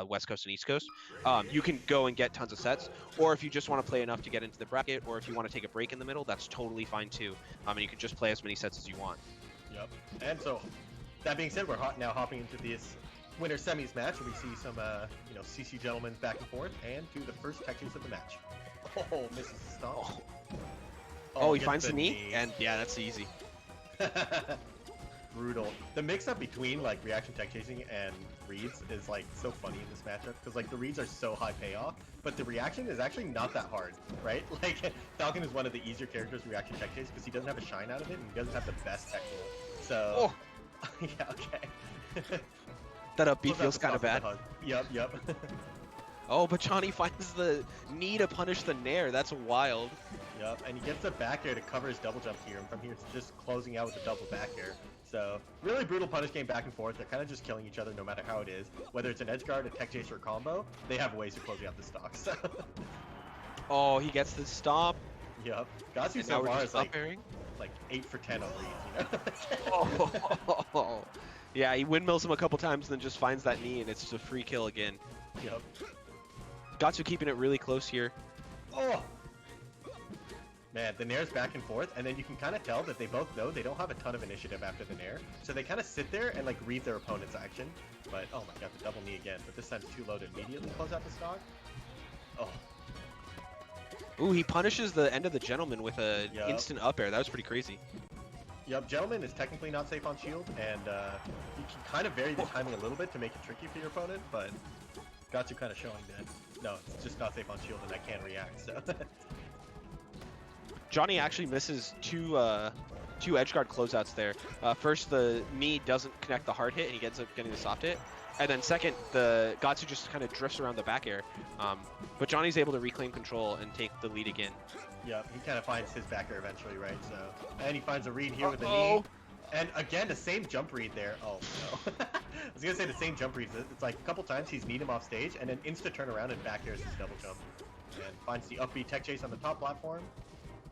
West Coast and East Coast, you can go and get tons of sets. Or if you just want to play enough to get into the bracket, or if you want to take a break in the middle, that's totally fine too. And you can just play as many sets as you want. Yep. And so, that being said, we're now hopping into this winner semis match, and we see some, CC gentlemen back and forth, and do the first tech chase of the match. Oh, misses the stomp. Oh, he finds the knee, and yeah, that's easy. Brutal. The mix-up between like reaction tech chasing and reads is like so funny in this matchup because like the reads are so high payoff, but the reaction is actually not that hard, right? Like Falcon is one of the easier characters to reaction tech chase because he doesn't have a shine out of it and he doesn't have the best tech roll. So, yeah, okay. That up B feels kind of bad. Yep. Oh, but Johnny finds the knee to punish the nair. That's wild. Yep, and he gets the back air to cover his double jump here, and from here it's just closing out with a double back air. So, really brutal punish game back and forth. They're kind of just killing each other no matter how it is. Whether it's an edge guard, a tech chase, or a combo, they have ways of closing out the stocks. Oh, he gets the stop. Yep. Gahtzu so far is like 8 for 10 on reads, you know? Oh. Yeah, he windmills him a couple times and then just finds that knee, and it's just a free kill again. Yep. Gahtzu keeping it really close here. Oh! Man, the nair's back and forth, and then you can kind of tell that they both know they don't have a ton of initiative after the nair, so they kind of sit there and like read their opponent's action. But oh my god, the double knee again, but this time it's too low to immediately close out the stock. Oh. Ooh, he punishes the end of the gentleman with a instant up air. That was pretty crazy. Yep, gentleman is technically not safe on shield, and you can kind of vary the timing a little bit to make it tricky for your opponent, but Gahtzu kind of showing that no, it's just not safe on shield and I can't react, so. Johnny actually misses two edgeguard closeouts there. First, the knee doesn't connect the hard hit, and he ends up getting the soft hit. And then second, the Gahtzu just kind of drifts around the back air. But Johnny's able to reclaim control and take the lead again. Yeah, he kind of finds his back air eventually, right? So, and he finds a read here with the knee. And again, the same jump read there. Oh, no. I was going to say the same jump read. It's like a couple times he's kneed him off stage, and then insta turn around and back airs his double jump. And finds the upbeat tech chase on the top platform.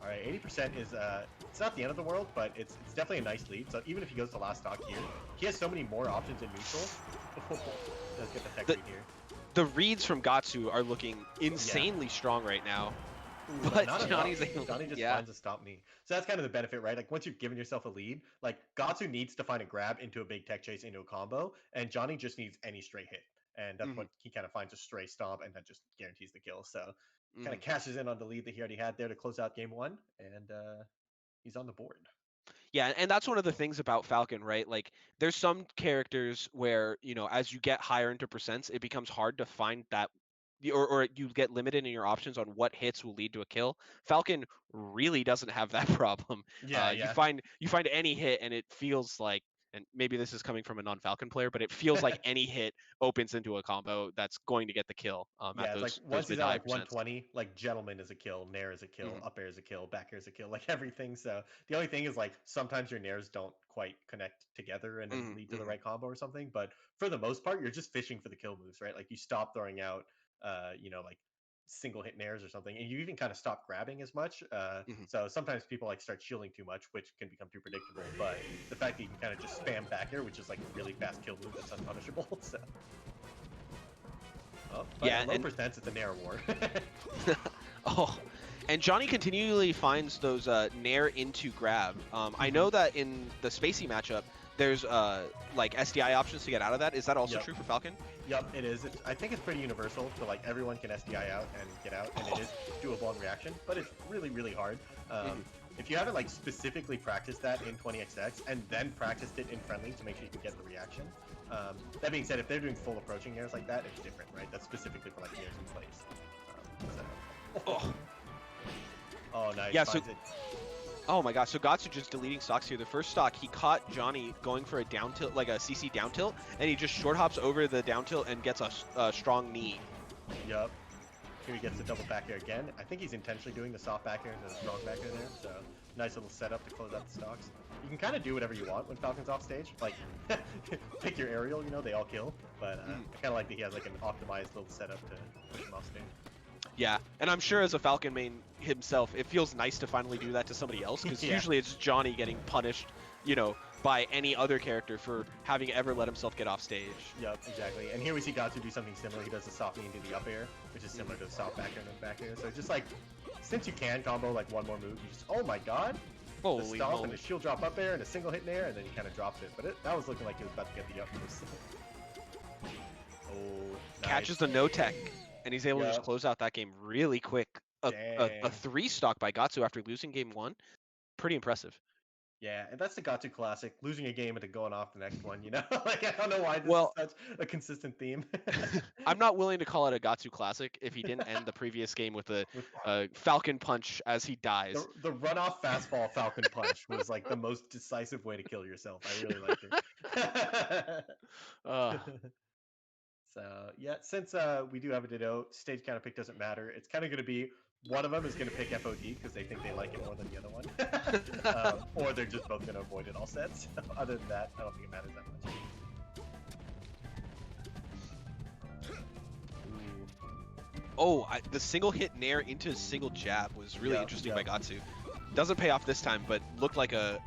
All right, 80% is, it's not the end of the world, but it's definitely a nice lead. So even if he goes to last stock here, he has so many more options in neutral. Let's get the tech read here. The reads from Gahtzu are looking insanely strong right now. Ooh, but Johnny just finds a stop knee. So that's kind of the benefit, right? Like once you've given yourself a lead, like Gahtzu needs to find a grab into a big tech chase into a combo, and Johnny just needs any straight hit. And that's what he kind of finds, a stray stomp, and that just guarantees the kill. So kind of cashes in on the lead that he already had there to close out game one, and he's on the board. Yeah, and that's one of the things about Falcon, right? Like, there's some characters where, you know, as you get higher into percents, it becomes hard to find that, or you get limited in your options on what hits will lead to a kill. Falcon really doesn't have that problem. Yeah. You find any hit, and it feels like, and maybe this is coming from a non-Falcon player, but it feels like any hit opens into a combo that's going to get the kill. Yeah, like once he's at like 120, like gentleman is a kill, nair is a kill, up air is a kill, back air is a kill, like everything. So the only thing is like sometimes your nairs don't quite connect together and then lead to the right combo or something. But for the most part, you're just fishing for the kill moves, right? Like you stop throwing out, like single hit nairs or something, and you even kind of stop grabbing as much. So sometimes people like start shielding too much, which can become too predictable. But the fact that you can kind of just spam back air, which is like a really fast kill move that's unpunishable. So. Oh, yeah, low percents, it's a nair war. And Johnny continually finds those nair into grab. I know that in the Spacey matchup, there's like SDI options to get out of that. Is that also true for Falcon? Yep, it is. I think it's pretty universal. So like everyone can SDI out and get out, and it is doable in reaction, but it's really, really hard. If you haven't like specifically practiced that in 20XX and then practiced it in friendly to make sure you can get the reaction. That being said, if they're doing full approaching nairs like that, it's different, right? That's specifically for like nairs in place. Oh, nice. Yeah, oh my gosh, so Gahtzu just deleting stocks here. The first stock, he caught Johnny going for a down tilt, like a CC down tilt, and he just short hops over the down tilt and gets a strong knee. Yep. Here he gets the double back air again. I think he's intentionally doing the soft back air and the strong back air there. So nice little setup to close out the stocks. You can kind of do whatever you want when Falcon's off stage. Like, pick your aerial, you know, they all kill. But I kind of like that he has like an optimized little setup to push him off stage. Yeah, and I'm sure as a Falcon main himself, it feels nice to finally do that to somebody else, because usually it's Johnny getting punished, you know, by any other character for having ever let himself get off stage. Yep, exactly. And here we see Gahtzu do something similar. He does the soft knee into the up air, which is similar to the soft back air and the back air. So just like, since you can combo like one more move, you just, oh my god! Holy the stomp moly. and a shield drop up air and a single hit in air, and then he kind of drops it. But that was looking like he was about to get the up moves. Oh, nice. Catches the no tech, and he's able to just close out that game really quick. A 3-stock by Gahtzu after losing game 1. Pretty impressive. Yeah, and that's the Gahtzu classic, losing a game and then going off the next one, you know? Like, I don't know why this is such a consistent theme. I'm not willing to call it a Gahtzu classic if he didn't end the previous game with a Falcon punch as he dies. The runoff fastball Falcon punch was like the most decisive way to kill yourself. I really liked it. So, yeah, since we do have a Ditto, stage counter pick doesn't matter. It's kind of going to be one of them is going to pick FOD because they think they like it more than the other one. Or they're just both going to avoid it all sets. Other than that, I don't think it matters that much. Oh, the single hit nair into a single jab was really interesting by Gahtzu. Doesn't pay off this time, but looked like a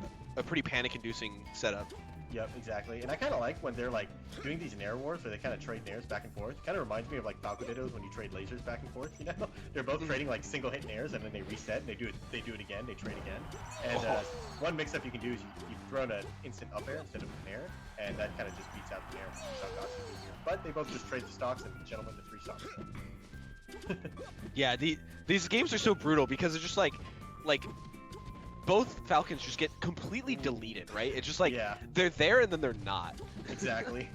pretty panic-inducing setup. Yep, exactly. And I kind of like when they're like doing these nair wars where they kind of trade nairs back and forth. Kind of reminds me of like Falcon Dittos when you trade lasers back and forth, you know? They're both trading like single hit nairs and then they reset and they do it again, they trade again. And one mix-up you can do is you've thrown an instant up air instead of a nair, and that kind of just beats out the nair. But they both just trade the stocks and gentlemen the 3 stocks. Yeah, these games are so brutal because it's just like both Falcons just get completely deleted, right? It's just like they're there and then they're not. Exactly.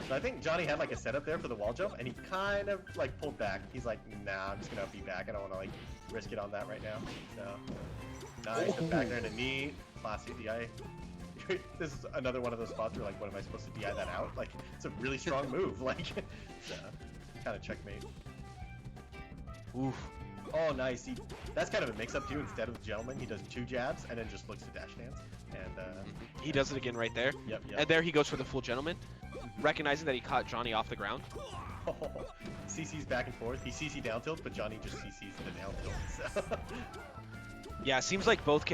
So I think Johnny had like a setup there for the wall jump, and he kind of like pulled back. He's like, nah, I'm just gonna be back. I don't want to like risk it on that right now. So nice, back there in a knee, classic DI. This is another one of those spots where like, what am I supposed to DI that out? Like, it's a really strong move. Like, so, kind of checkmate. Oof. Oh, nice. That's kind of a mix-up, too. Instead of the gentleman, he does 2 jabs and then just looks to dash dance. And he does it again right there. Yep. And there he goes for the full gentleman, recognizing that he caught Johnny off the ground. Oh, CC's back and forth. He CC down tilt, but Johnny just CC's the down tilt. So. Yeah, it seems like both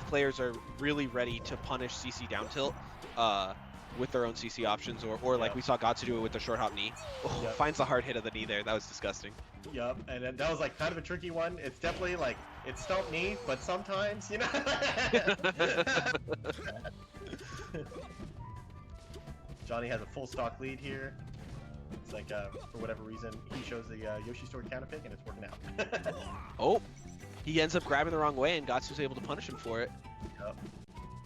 players are really ready to punish CC down tilt with their own CC options, or like we saw Gahtzu do it with the short hop knee. Oh, finds the hard hit of the knee there. That was disgusting. Yep, and that was like kind of a tricky one. It's definitely like, it's stomp knee, but sometimes, you know? Johnny has a full stock lead here. It's like, for whatever reason, he shows the Yoshi Story counter pick, and it's working out. Oh, he ends up grabbing the wrong way, and Gahtzu's able to punish him for it. Yep.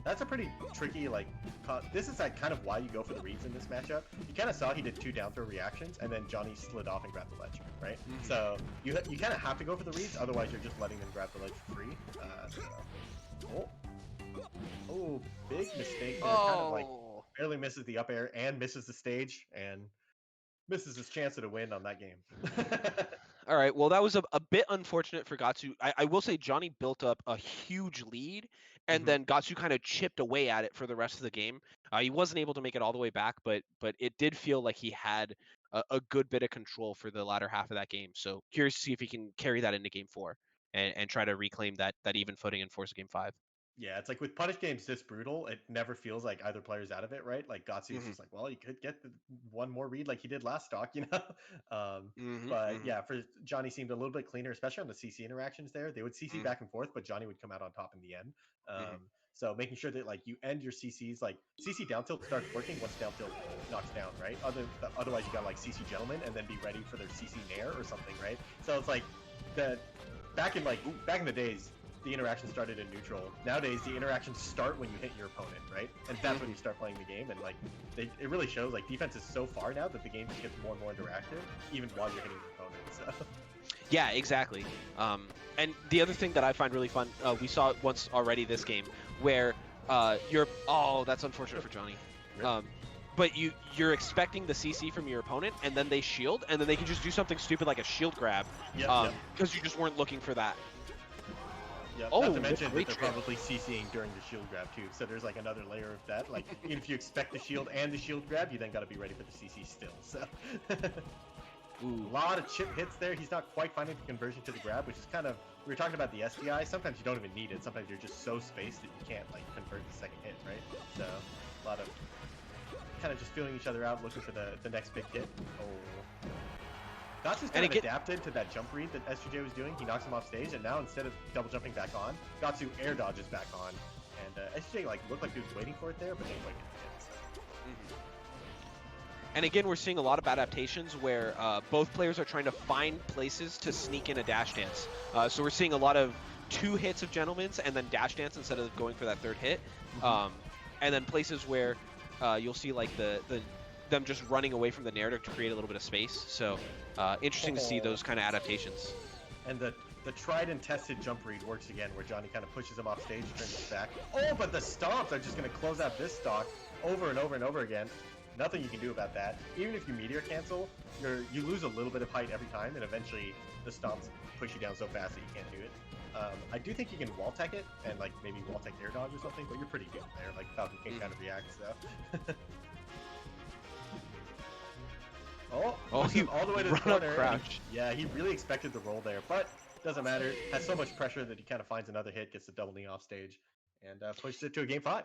That's a pretty tricky, like, this is like kind of why you go for the reads in this matchup. You kind of saw he did 2 down throw reactions, and then Johnny slid off and grabbed the ledge, right? So you kind of have to go for the reads, otherwise you're just letting them grab the ledge for free. Oh, big mistake there. Kind of like barely misses the up air and misses the stage and misses his chance at a win on that game. All right, well, that was a bit unfortunate for Gahtzu. I will say Johnny built up a huge lead, and then Gahtzu kind of chipped away at it for the rest of the game. He wasn't able to make it all the way back, but it did feel like he had a good bit of control for the latter half of that game. So curious to see if he can carry that into Game 4 and try to reclaim that even footing and force Game 5. Yeah, it's like with punish games this brutal, it never feels like either player's out of it, right? Like Gahtzu is just like, well, you could get one more read like he did last stock, you know? But yeah, for Johnny seemed a little bit cleaner, especially on the CC interactions there. They would CC back and forth, but Johnny would come out on top in the end. So making sure that like you end your CCs, like CC down tilt starts working once down tilt knocks down, right? Otherwise you got like CC gentleman and then be ready for their CC nair or something, right? So it's like back in the days, the interaction started in neutral. Nowadays, the interactions start when you hit your opponent, right? And that's when you start playing the game. And like, it really shows. Like, defense is so far now that the game just gets more and more interactive, even while you're hitting your opponent. So. Yeah, exactly. And the other thing that I find really fun, we saw it once already this game, where that's unfortunate for Johnny. But you're expecting the CC from your opponent, and then they shield, and then they can just do something stupid like a shield grab, because you just weren't looking for that. Yeah, not to mention that they're probably CCing during the shield grab too, so there's like another layer of that. Like, even if you expect the shield and the shield grab, you then got to be ready for the CC still. So. Ooh. A lot of chip hits there. He's not quite finding the conversion to the grab, which is kind of, we were talking about the SDI. Sometimes you don't even need it. Sometimes you're just so spaced that you can't like convert the second hit, right? So a lot of kind of just feeling each other out, looking for the next big hit. Oh. Gahtzu's kind of adapted to that jump read that S2J was doing. He knocks him off stage, and now instead of double jumping back on, Gahtzu air dodges back on. And S2J like looked like he was waiting for it there, but then he like hit. And again, we're seeing a lot of adaptations where both players are trying to find places to sneak in a dash dance. So we're seeing a lot of 2 hits of Gentleman's and then dash dance instead of going for that 3rd hit. And then places where you'll see like them just running away from the narrative to create a little bit of space. So interesting to see those kind of adaptations. And the tried and tested jump read works again, where Johnny kind of pushes him off stage, turns his back. Oh, but the stomps are just going to close out this stock over and over and over again. Nothing you can do about that. Even if you meteor cancel, you lose a little bit of height every time, and eventually the stomps push you down so fast that you can't do it. I do think you can wall tech it and like maybe wall tech air dodge or something, but you're pretty good there. Like Falcon can kind of react, so. Oh, he all the way to the corner. Crouch. Yeah, he really expected the roll there, but doesn't matter. Has so much pressure that he kind of finds another hit, gets the double knee off stage, and pushes it to a game 5.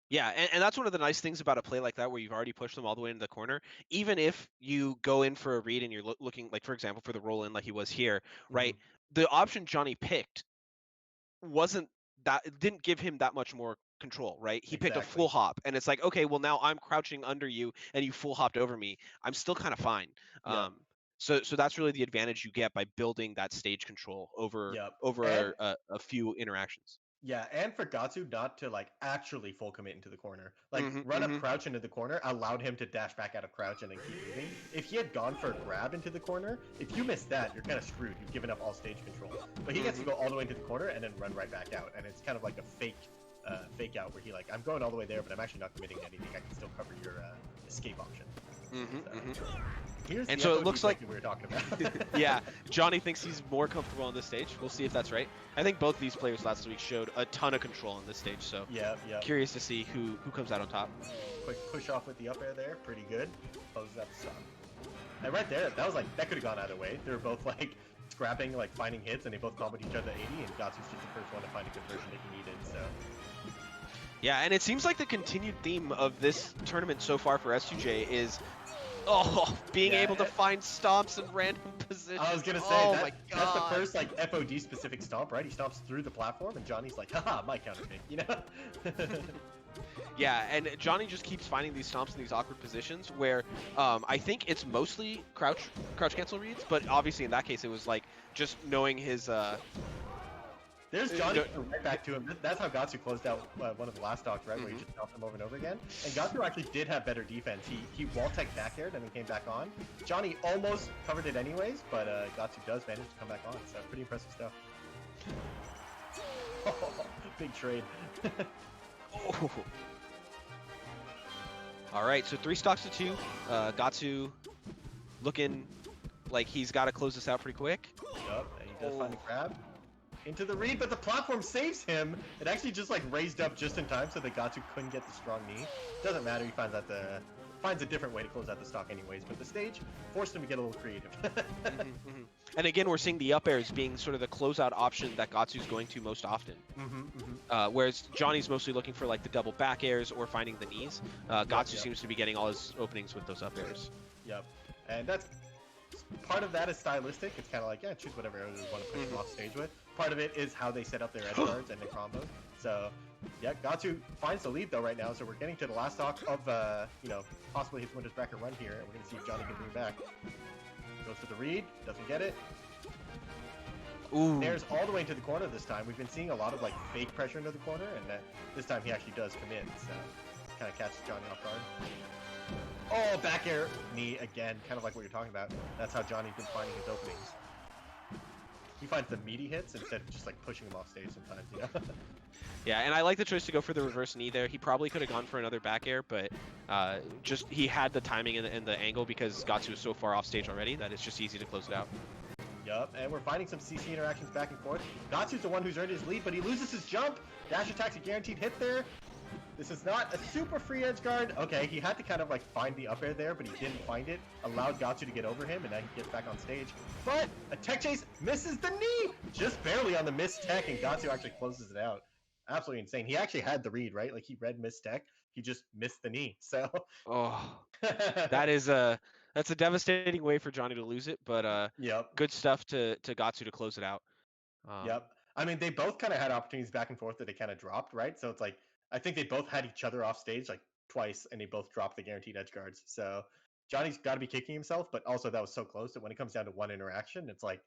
Yeah, and that's one of the nice things about a play like that where you've already pushed them all the way into the corner. Even if you go in for a read and you're looking, like, for example, for the roll-in like he was here, right? The option Johnny picked didn't give him that much more control, right? He picked a full hop, and it's like, okay, well, now I'm crouching under you, and you full hopped over me. I'm still kind of fine. Yeah. So that's really the advantage you get by building that stage control over a few interactions. Yeah, and for Gahtzu not to like actually full commit into the corner. Like run up crouch into the corner allowed him to dash back out of crouch and then keep moving. If he had gone for a grab into the corner, if you miss that, you're kind of screwed. You've given up all stage control. But he gets to go all the way into the corner and then run right back out. And it's kind of like a fake out where he like, I'm going all the way there, but I'm actually not committing to anything. I can still cover your escape option. Here's and the so FOD it looks like we were talking about. Yeah, Johnny thinks he's more comfortable on this stage. We'll see if that's right. I think both these players last week showed a ton of control on this stage, so yeah. Curious to see who comes out on top. Quick push off with the up air there, pretty good. Closes out the stop. And right there, that was like, that could have gone either way. They were both like scrapping, like finding hits, and they both comboed each other 80, and Gahtzu's just the first one to find a conversion that he needed, so. Yeah, and it seems like the continued theme of this tournament so far for S2J is being able to find stomps in random positions. I was gonna say that's the first like FOD specific stomp, right? He stomps through the platform, and Johnny's like, haha, my counter pick, you know? Yeah, and Johnny just keeps finding these stomps in these awkward positions where I think it's mostly crouch cancel reads, but obviously in that case it was like just knowing his. There's Johnny right back to him. That's how Gahtzu closed out one of the last stocks, right? Where he just stopped him over and over again. And Gahtzu actually did have better defense. He wall-tech back aired and then came back on. Johnny almost covered it anyways, but Gahtzu does manage to come back on. So pretty impressive stuff. Big trade. All right, so 3 stocks to 2. Gahtzu looking like he's got to close this out pretty quick. Yup, and he does find a grab. Into the read, but the platform saves him. It actually just like raised up just in time so that Gahtzu couldn't get the strong knee. Doesn't matter, he finds a different way to close out the stock anyways, but the stage forced him to get a little creative. And again, we're seeing the up airs being sort of the closeout option that Gahtzu's going to most often. Whereas Johnny's mostly looking for like the double back airs or finding the knees. Gahtzu seems to be getting all his openings with those up airs. Yep, and that's part of that is stylistic. It's kind of like, yeah, choose whatever you want to push them off stage with. Part of it is how they set up their edge guards and their combos. So, yeah, Gahtzu finds the lead though right now. So we're getting to the last stock of, possibly his Winter's Bracket run here, and we're gonna see if Johnny can bring back. Goes to the read, doesn't get it. There's all the way into the corner this time. We've been seeing a lot of like fake pressure into the corner, and this time he actually does commit. So, kind of catches Johnny off guard. Oh, back air knee again, kind of like what you're talking about. That's how Johnny's been finding his openings. He finds the meaty hits instead of just like pushing him off stage sometimes, you know? Yeah, and I like the choice to go for the reverse knee there. He probably could have gone for another back air, but he had the timing and the angle because Gahtzu was so far off stage already that it's just easy to close it out. Yup, and we're finding some CC interactions back and forth. Gahtzu's the one who's earned his lead, but he loses his jump. Dash attack's a guaranteed hit there. This is not a super free edge guard. Okay, he had to kind of like find the up air there, but he didn't find it. Allowed Gahtzu to get over him, and now he gets back on stage. But a tech chase misses the knee! Just barely on the missed tech, and Gahtzu actually closes it out. Absolutely insane. He actually had the read, right? Like he read missed tech. He just missed the knee. So Oh, that's a devastating way for Johnny to lose it, but yep. good stuff to Gahtzu to close it out. Yep. I mean, they both kind of had opportunities back and forth that they kind of dropped, right? So it's like I think they both had each other off stage like twice, and they both dropped the guaranteed edge guards. So Johnny's got to be kicking himself, but also that was so close that when it comes down to one interaction, it's like,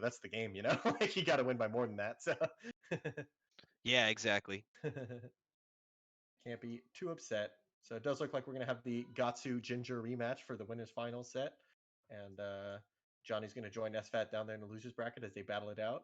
that's the game, like you got to win by more than that. So Yeah, exactly. can't be too upset. So it does look like we're gonna have the Gahtzu Ginger rematch for the winners final set, and Johnny's gonna join SFAT down there in the losers bracket as they battle it out.